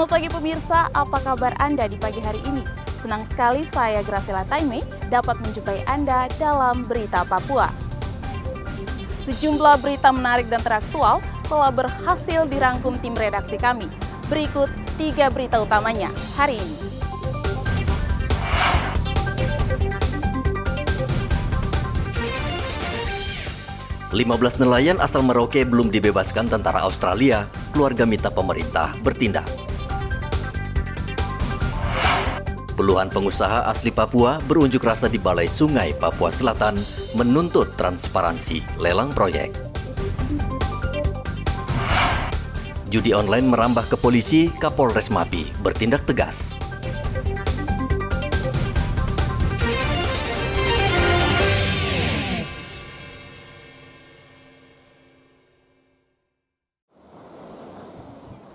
Selamat pagi pemirsa, apa kabar Anda di pagi hari ini? Senang sekali saya Graciela Taime dapat menjumpai Anda dalam Berita Papua. Sejumlah berita menarik dan teraktual telah berhasil dirangkum tim redaksi kami. Berikut 3 berita utamanya hari ini. Lima 15 nelayan asal Merauke belum dibebaskan tentara Australia, keluarga minta pemerintah bertindak. Puluhan pengusaha asli Papua berunjuk rasa di Balai Sungai Papua Selatan menuntut transparansi lelang proyek. Judi online merambah ke polisi, Kapolres Mapi bertindak tegas.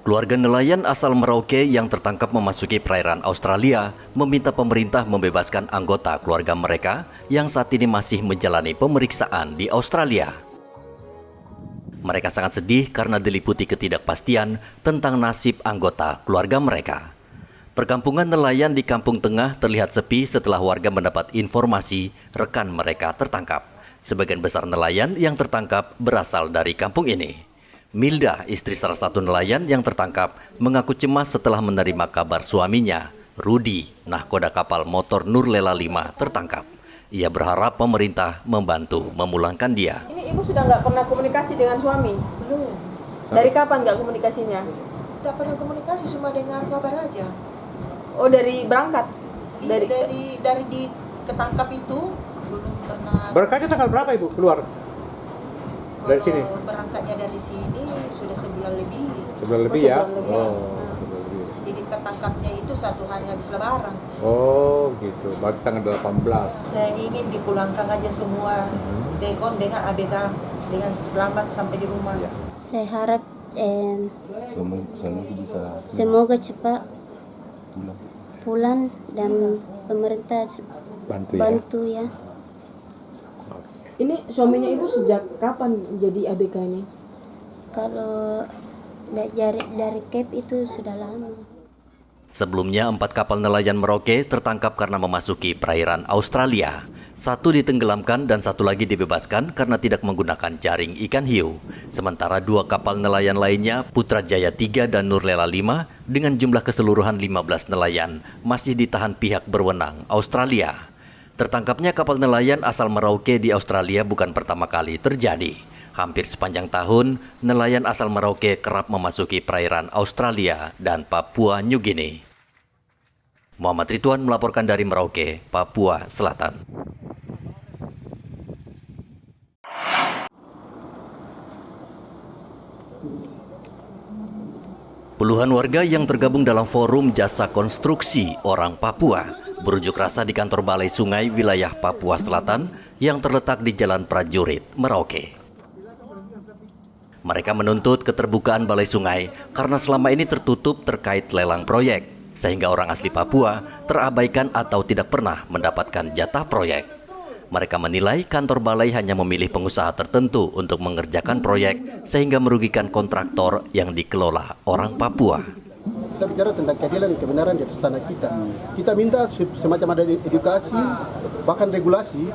Keluarga nelayan asal Merauke yang tertangkap memasuki perairan Australia meminta pemerintah membebaskan anggota keluarga mereka yang saat ini masih menjalani pemeriksaan di Australia. Mereka sangat sedih karena diliputi ketidakpastian tentang nasib anggota keluarga mereka. Perkampungan nelayan di Kampung Tengah terlihat sepi setelah warga mendapat informasi rekan mereka tertangkap. Sebagian besar nelayan yang tertangkap berasal dari kampung ini. Milda, istri salah satu nelayan yang tertangkap, mengaku cemas setelah menerima kabar suaminya, Rudi, nahkoda kapal motor Nurlela 5, tertangkap. Ia berharap pemerintah membantu memulangkan dia. Ini ibu sudah nggak pernah komunikasi dengan suami? Belum. Dari kapan nggak komunikasinya? Tidak pernah komunikasi, cuma dengar kabar aja. Oh, dari berangkat? Dari ketangkap itu belum pernah. Berangkatnya tanggal berapa Ibu keluar? Dari sini? Berangkatnya dari sini sudah sebulan lebih. Sebulan lebih ya? Sebulan lebih. Oh. Jadi ketangkapnya itu 1 hari habis lebaran. Oh gitu, baru tanggal 18. Saya ingin dipulangkan aja semua Dekon dengan ABK dengan selamat sampai di rumah. Ya. Saya harap semoga cepat pulang dan pemerintah bantu ya. Ini suaminya ibu sejak kapan jadi ABK ini? Kalau dari Cape itu sudah lama. Sebelumnya, 4 kapal nelayan Merauke tertangkap karena memasuki perairan Australia. 1 ditenggelamkan dan 1 lagi dibebaskan karena tidak menggunakan jaring ikan hiu. Sementara 2 kapal nelayan lainnya, Putrajaya 3 dan Nurlela 5, dengan jumlah keseluruhan 15 nelayan, masih ditahan pihak berwenang Australia. Tertangkapnya kapal nelayan asal Merauke di Australia bukan pertama kali terjadi. Hampir sepanjang tahun, nelayan asal Merauke kerap memasuki perairan Australia dan Papua New Guinea. Muhammad Ridwan melaporkan dari Merauke, Papua Selatan. Puluhan warga yang tergabung dalam forum jasa konstruksi orang Papua berunjuk rasa di kantor Balai Sungai wilayah Papua Selatan yang terletak di Jalan Prajurit, Merauke. Mereka menuntut keterbukaan Balai Sungai karena selama ini tertutup terkait lelang proyek, sehingga orang asli Papua terabaikan atau tidak pernah mendapatkan jatah proyek. Mereka menilai kantor balai hanya memilih pengusaha tertentu untuk mengerjakan proyek sehingga merugikan kontraktor yang dikelola orang Papua. Kita bicara tentang keadilan dan kebenaran di atas tanah kita. Kita minta semacam ada edukasi, bahkan regulasi,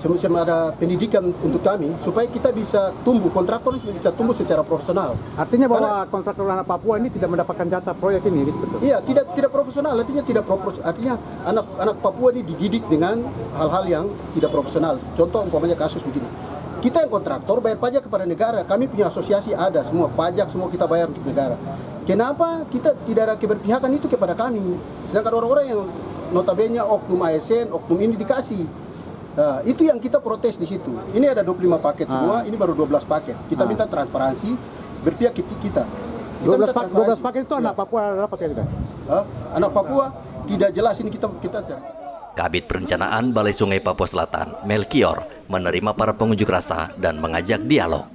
semacam ada pendidikan untuk kami, supaya kita bisa tumbuh, kontraktor bisa tumbuh secara profesional. Artinya bahwa kontraktor anak Papua ini tidak mendapatkan jatah proyek ini, gitu betul? Iya, tidak profesional, artinya anak Papua ini dididik dengan hal-hal yang tidak profesional. Contoh umpamanya kasus begini. Kita yang kontraktor bayar pajak kepada negara, kami punya asosiasi ada, semua pajak semua kita bayar untuk negara. Kenapa kita tidak ada keberpihakan itu kepada kami? Sedangkan orang-orang yang notabene oknum ASN, oknum ini dikasih. Nah, itu yang kita protes di situ. Ini ada 25 paket semua, ini baru 12 paket. Kita minta transparansi, berpihak kita. 12 paket itu anak Papua dapat ya tidak? Anak Papua tidak jelas ini kita. Kabid Perencanaan Balai Sungai Papua Selatan, Melkior, menerima para pengunjuk rasa dan mengajak dialog.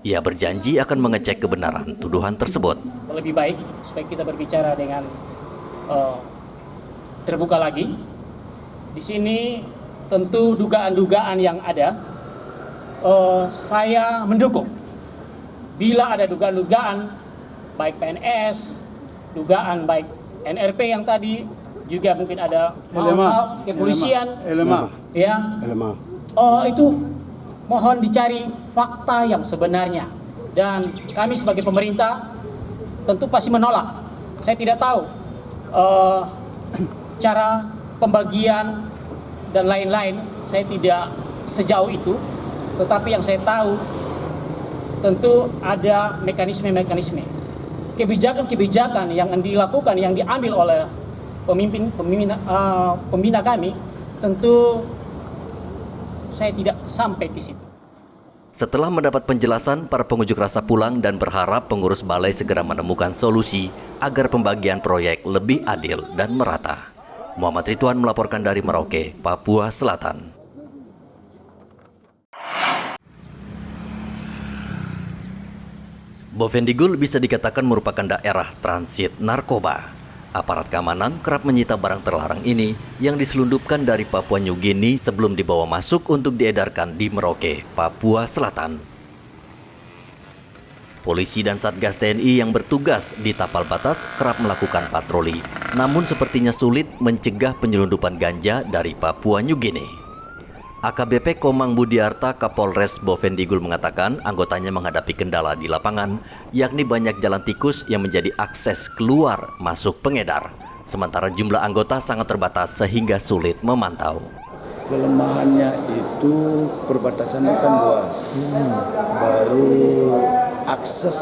Ia berjanji akan mengecek kebenaran tuduhan tersebut. Lebih baik supaya kita berbicara dengan terbuka lagi. Di sini tentu dugaan-dugaan yang ada, saya mendukung. Bila ada dugaan-dugaan, baik PNS, dugaan baik NRP yang tadi, juga mungkin ada kepolisian, ya. Itu mohon dicari fakta yang sebenarnya. Dan kami sebagai pemerintah tentu pasti menolak. Saya tidak tahu cara pembagian dan lain-lain, saya tidak sejauh itu. Tetapi yang saya tahu tentu ada mekanisme-mekanisme, kebijakan-kebijakan yang dilakukan, yang diambil oleh pembina kami, tentu saya tidak sampai di situ. Setelah mendapat penjelasan, para pengunjuk rasa pulang dan berharap pengurus balai segera menemukan solusi agar pembagian proyek lebih adil dan merata. Muhammad Ridwan melaporkan dari Merauke, Papua Selatan. Bovendigul bisa dikatakan merupakan daerah transit narkoba. Aparat keamanan kerap menyita barang terlarang ini yang diselundupkan dari Papua New Guinea sebelum dibawa masuk untuk diedarkan di Merauke, Papua Selatan. Polisi dan Satgas TNI yang bertugas di tapal batas kerap melakukan patroli, namun sepertinya sulit mencegah penyelundupan ganja dari Papua New Guinea. AKBP Komang Budiarta Kapolres Bovendigul mengatakan anggotanya menghadapi kendala di lapangan, yakni banyak jalan tikus yang menjadi akses keluar masuk pengedar. Sementara jumlah anggota sangat terbatas sehingga sulit memantau. Kelemahannya itu perbatasannya kan luas, baru akses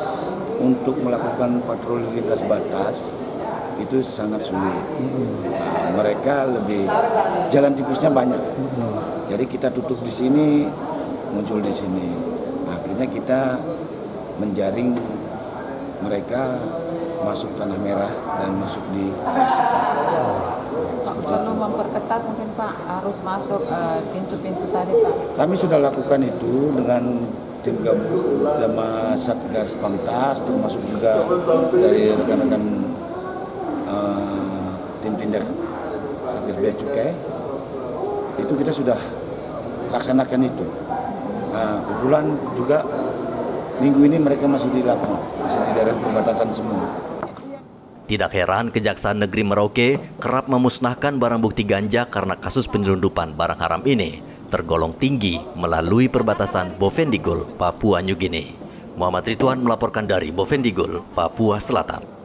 untuk melakukan patroli lintas batas itu sangat sulit. Mereka lebih jalan tikusnya banyak, jadi kita tutup di sini, muncul di sini. Akhirnya kita menjaring mereka masuk tanah merah dan masuk di Perlu memperketat mungkin Pak, harus masuk pintu-pintu tadi Pak. Kami sudah lakukan itu dengan tim gabungan sama Satgas Pamtas, termasuk juga dari rekan-rekan tim tindak Satgas Bea Cukai. Itu kita sudah laksanakan itu. Nah, kebetulan juga minggu ini mereka masih di lapangan, masih di daerah perbatasan semua. Tidak heran Kejaksaan Negeri Merauke kerap memusnahkan barang bukti ganja karena kasus penyelundupan barang haram ini tergolong tinggi melalui perbatasan Bovendigul, Papua New Guinea. Muhammad Ridwan melaporkan dari Bovendigul, Papua Selatan.